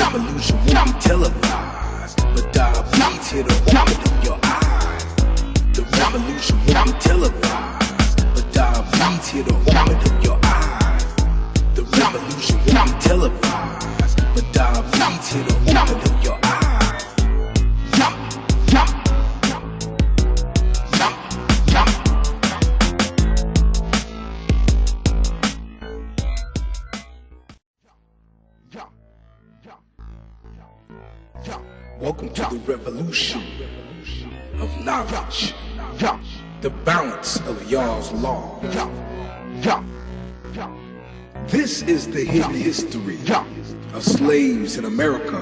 revolution won't be televised, but diabetes hit to open up your eyes. The revolution won't be televised, but diabetes hit to open up your eyes. The revolution won't be televised, but diabetes hit to open up your eyes. Welcome to the revolution of knowledge, the balance of y'all's law. This is the hidden history of slaves in America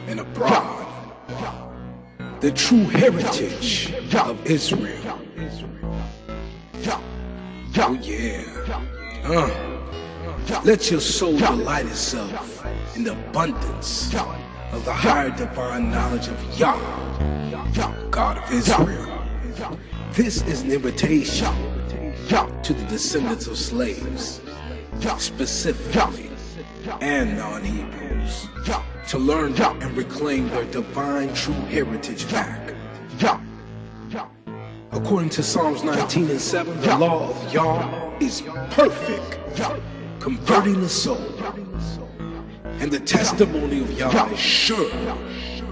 and abroad, the true heritage of Israel. Oh yeah. Let your soul delight itself in the abundance of the higher divine knowledge of Yah, God of Israel. This is an invitation to the descendants of slaves, specifically, and non-Hebrews, to learn and reclaim their divine true heritage back. According to Psalms 19:7, the law of Yah is perfect, converting the soul. And the testimony of Yah is sure,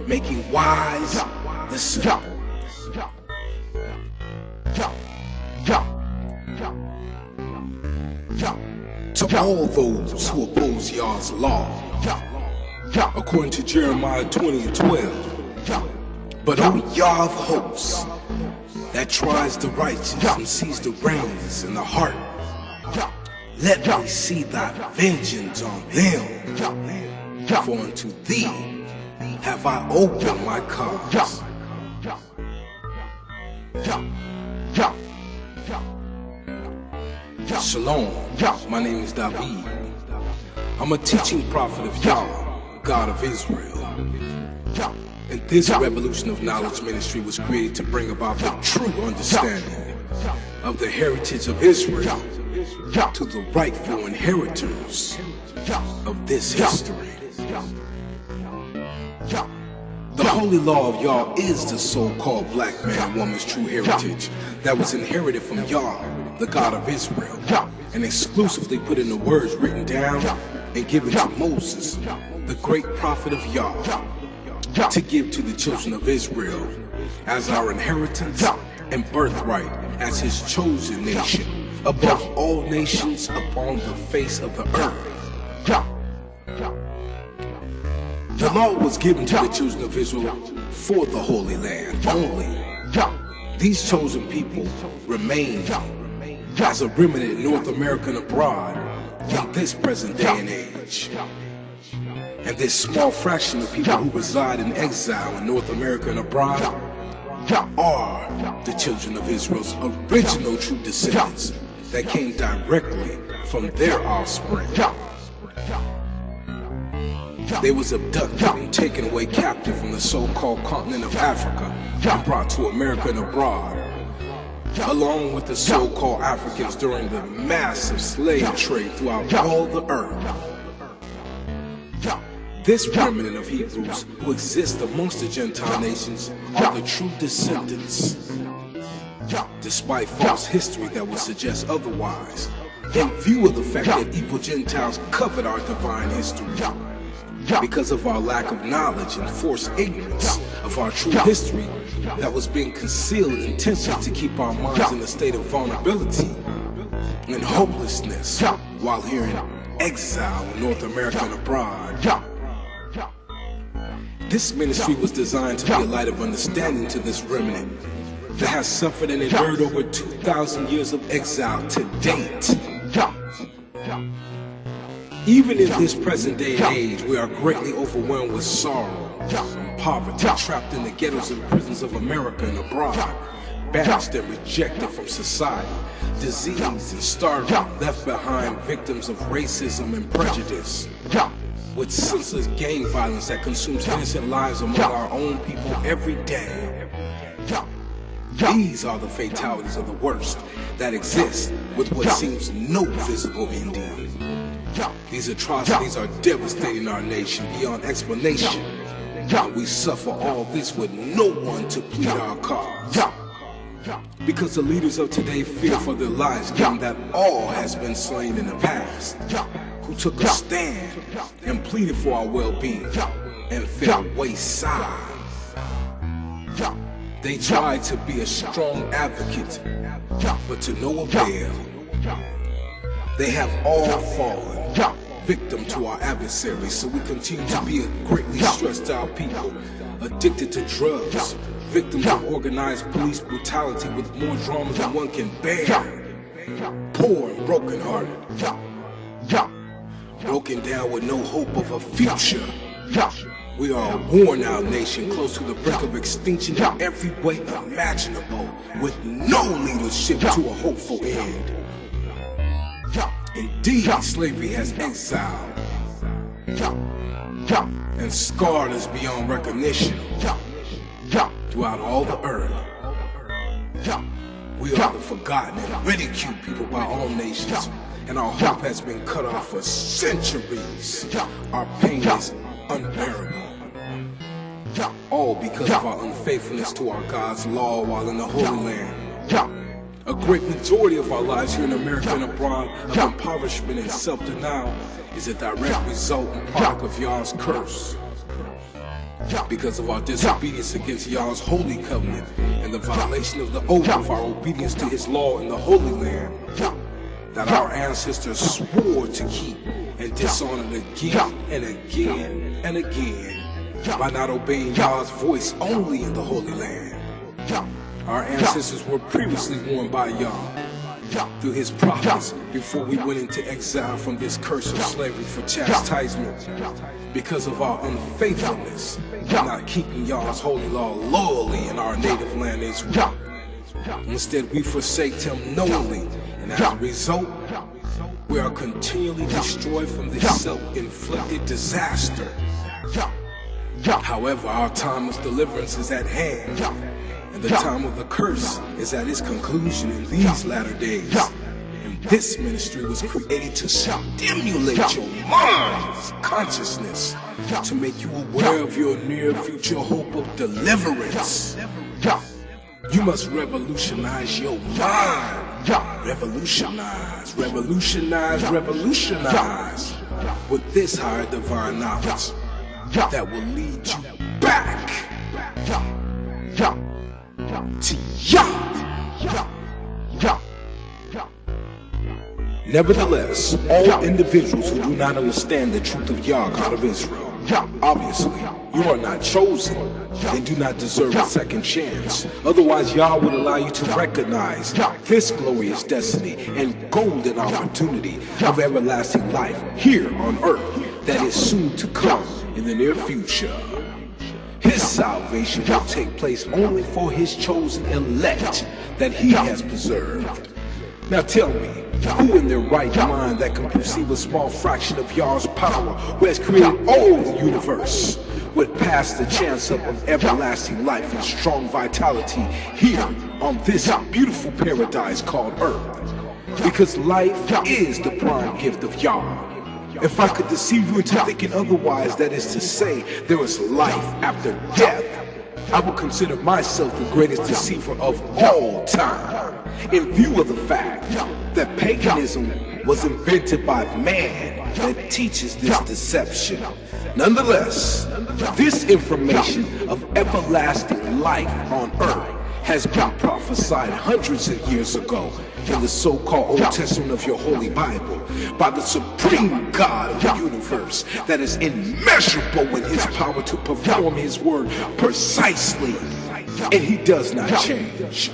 making wise the simple. To all those who oppose Yah's law, according to Jeremiah 20:12, but O Yah of hosts, that tries the righteous and sees the reins in the heart, let me see thy vengeance on them. For unto thee have I opened my cause. Shalom, my name is David. I'm a teaching prophet of Yah, God of Israel. And this revolution of knowledge ministry was created to bring about the true understanding of the heritage of Israel to the rightful inheritors of this history. The holy law of Yah is the so-called black man and woman's true heritage that was inherited from Yah, the God of Israel, and exclusively put in the words written down and given to Moses, the great prophet of Yah, to give to the children of Israel as our inheritance and birthright as his chosen nation above all nations upon the face of the earth. The law was given to the children of Israel for the Holy Land only. These chosen people remain as a remnant in North America and abroad in this present day and age. And this small fraction of people who reside in exile in North America and abroad are the children of Israel's original true descendants that came directly from their offspring. They was abducted and taken away captive from the so-called continent of Africa and brought to America and abroad, along with the so-called Africans during the massive slave trade throughout all the earth. This remnant of Hebrews who exist amongst the Gentile nations are the true descendants, despite false history that would suggest otherwise, in view of the fact that evil Gentiles covet our divine history because of our lack of knowledge and forced ignorance of our true history that was being concealed intentionally to keep our minds in a state of vulnerability and hopelessness while here in exile in North America and abroad. This ministry was designed to be a light of understanding to this remnant that has suffered and endured over 2,000 years of exile to date. Even in this present day and age, we are greatly overwhelmed with sorrow and poverty, trapped in the ghettos and prisons of America and abroad, banished and rejected from society, diseased and starving, left behind victims of racism and prejudice, with senseless gang violence that consumes innocent lives among our own people every day. These are the fatalities of the worst that exist with what seems no visible ending. These atrocities are devastating our nation beyond explanation. And we suffer all this with no one to plead our cause. Because the leaders of today fear for their lives, given that all has been slain in the past, who took a stand and pleaded for our well-being and fell wayside. They tried to be a strong advocate, but to no avail. They have all fallen victim to our adversaries, so we continue to be a greatly stressed out people, addicted to drugs, victims of organized police brutality with more drama than one can bear, poor and brokenhearted, broken down with no hope of a future. We are a worn-out nation, close to the brink of extinction in every way imaginable, with no leadership to a hopeful end. Indeed, slavery has exiled and scarred us beyond recognition throughout all the earth. We are the forgotten and ridiculed people by all nations, and our hope has been cut off for centuries. Our pain is unbearable, all because of our unfaithfulness to our God's law while in the Holy Land. A great majority of our lives here in America and abroad of impoverishment and self-denial is a direct result and product of Yah's curse. Because of our disobedience against Yah's holy covenant and the violation of the oath of our obedience to His law in the Holy Land that our ancestors swore to keep and dishonored again and again and again by not obeying Yah's voice only in the Holy Land. Our ancestors were previously warned by Yah through His prophets before we went into exile from this curse of slavery for chastisement because of our unfaithfulness in not keeping Yah's holy law loyally in our native land Israel. Instead, we forsake Him knowingly, and as a result, we are continually destroyed from this self-inflicted disaster. However, our time of deliverance is at hand, and the time of the curse is at its conclusion in these latter days. And this ministry was created to stimulate your mind's consciousness, to make you aware of your near future hope of deliverance. You must revolutionize your mind. Revolutionize, revolutionize, revolutionize with this higher divine knowledge that will lead you back to Yah. Nevertheless, all individuals who do not understand the truth of Yah, God of Israel, obviously, you are not chosen and do not deserve a second chance. Otherwise, Yah would allow you to recognize this glorious destiny and golden opportunity of everlasting life here on earth that is soon to come in the near future. His salvation will take place only for His chosen elect that He has preserved. Now tell me, who in their right mind that can perceive a small fraction of Yah's power, who has created all the universe, would pass the chance up of everlasting life and strong vitality here on this beautiful paradise called Earth? Because life is the prime gift of Yah. If I could deceive you into thinking otherwise, that is to say, there is life after death, I would consider myself the greatest deceiver of all time, in view of the fact that paganism was invented by man that teaches this deception. Nonetheless, this information of everlasting life on earth has been prophesied hundreds of years ago in the so-called Old Testament of your Holy Bible by the supreme God of the universe that is immeasurable in His power to perform His word precisely, and He does not change.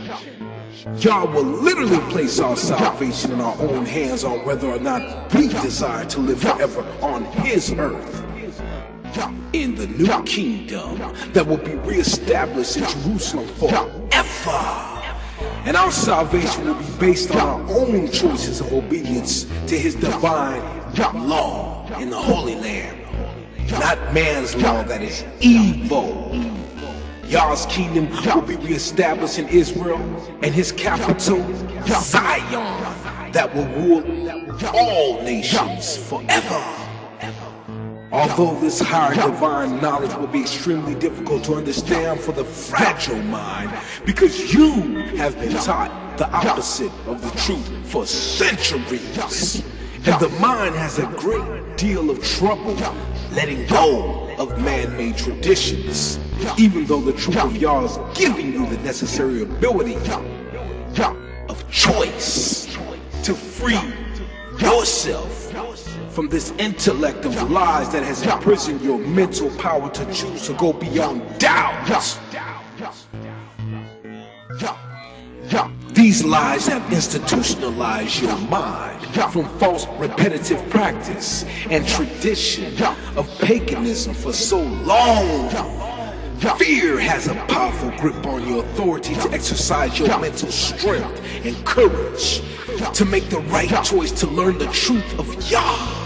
Yah will literally place our salvation in our own hands on whether or not we desire to live forever on His earth in the new kingdom that will be reestablished in Jerusalem forever. And our salvation will be based on our own choices of obedience to His divine law in the Holy Land, not man's law that is evil. Yah's kingdom will be reestablished in Israel, and his capital, Zion, that will rule all nations forever. Although this higher divine knowledge will be extremely difficult to understand for the fragile mind, because you have been taught the opposite of the truth for centuries, and the mind has a great deal of trouble letting go of man-made traditions, even though the truth of Yah is giving you the necessary ability of choice to free yourself from this intellect of lies that has imprisoned your mental power to choose to go beyond doubt. These lies have institutionalized your mind from false repetitive practice and tradition of paganism for so long. Fear has a powerful grip on your authority to exercise your mental strength and courage to make the right choice to learn the truth of Yah.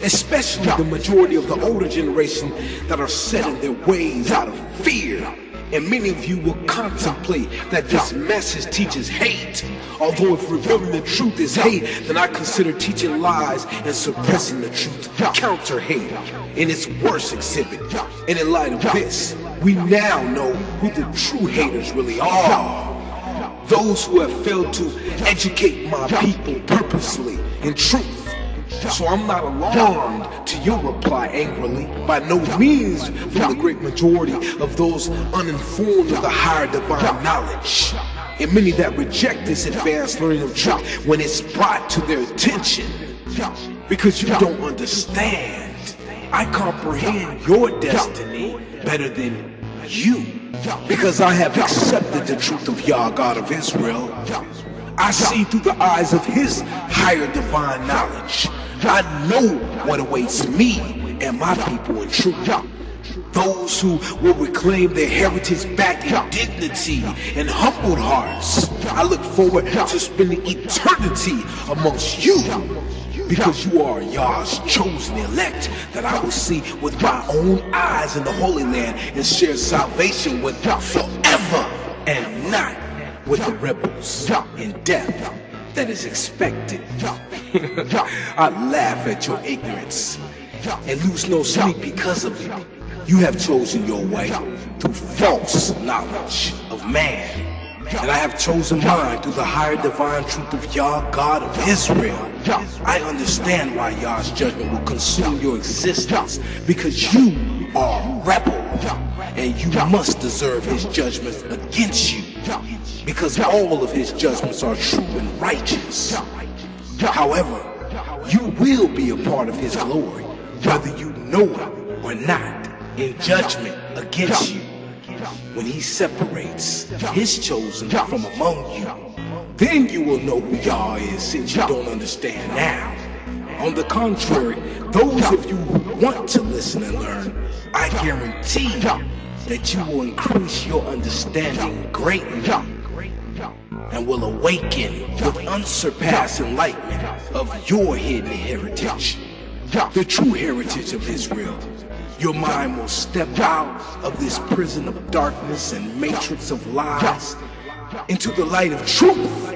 Especially the majority of the older generation that are set in their ways out of fear. And many of you will contemplate that this message teaches hate. Although if revealing the truth is hate, then I consider teaching lies and suppressing the truth counter hate in its worst exhibit. And in light of this, we now know who the true haters really are. Those who have failed to educate my people purposely in truth. So I'm not alarmed to your reply angrily, by no means from the great majority of those uninformed of the higher divine knowledge. And many that reject this advanced learning of truth when it's brought to their attention. Because you don't understand. I comprehend your destiny better than you. Because I have accepted the truth of Yah, God of Israel. I see through the eyes of his higher divine knowledge. I know what awaits me and my people in truth. Those who will reclaim their heritage back in dignity and humbled hearts. I look forward to spending eternity amongst you, because you are Yah's chosen elect that I will see with my own eyes in the Holy Land and share salvation with forever, and not with the rebels in death that is expected. I laugh at your ignorance and lose no sleep because of it. You have chosen your way through false knowledge of man, and I have chosen mine through the higher divine truth of Yah, God of Israel. I understand why Yah's judgment will consume your existence, because you are a rebel, and you must deserve his judgments against you, because all of his judgments are true and righteous. However, you will be a part of his glory, whether you know it or not, in judgment against you, when he separates his chosen from among you. Then you will know who Yah is, since you don't understand now. On the contrary, those of you who want to listen and learn, I guarantee that you will increase your understanding greatly and will awaken with unsurpassed enlightenment of your hidden heritage, the true heritage of Israel. Your mind will step out of this prison of darkness and matrix of lies into the light of truth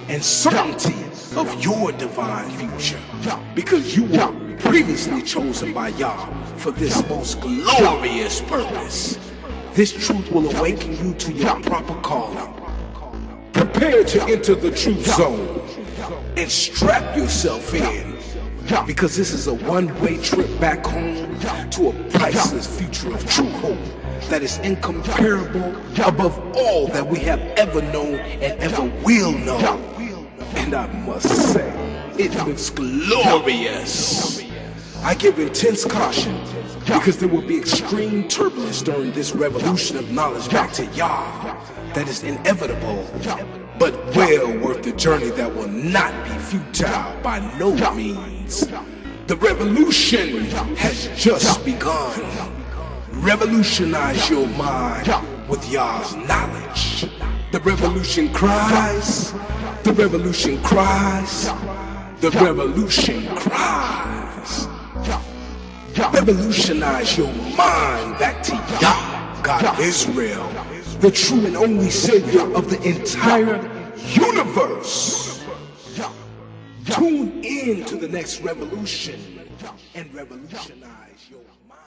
and certainty of your divine future, because you were previously chosen by Yah for this most glorious purpose. This truth will awaken you to your proper calling. Prepare to enter the truth zone and strap yourself in, because this is a one-way trip back home to a priceless future of true hope that is incomparable above all that we have ever known and ever will know. And I must say, it looks glorious. I give intense caution, because there will be extreme turbulence during this revolution of knowledge back to Yah that is inevitable, but well worth the journey that will not be futile by no means. The revolution has just begun. Revolutionize your mind with Yah's knowledge. The revolution cries, the revolution cries, the revolution cries. Revolutionize your mind back to Yah. God of Israel, the true and only Savior of the entire universe. Tune in to the next revolution and revolutionize your mind.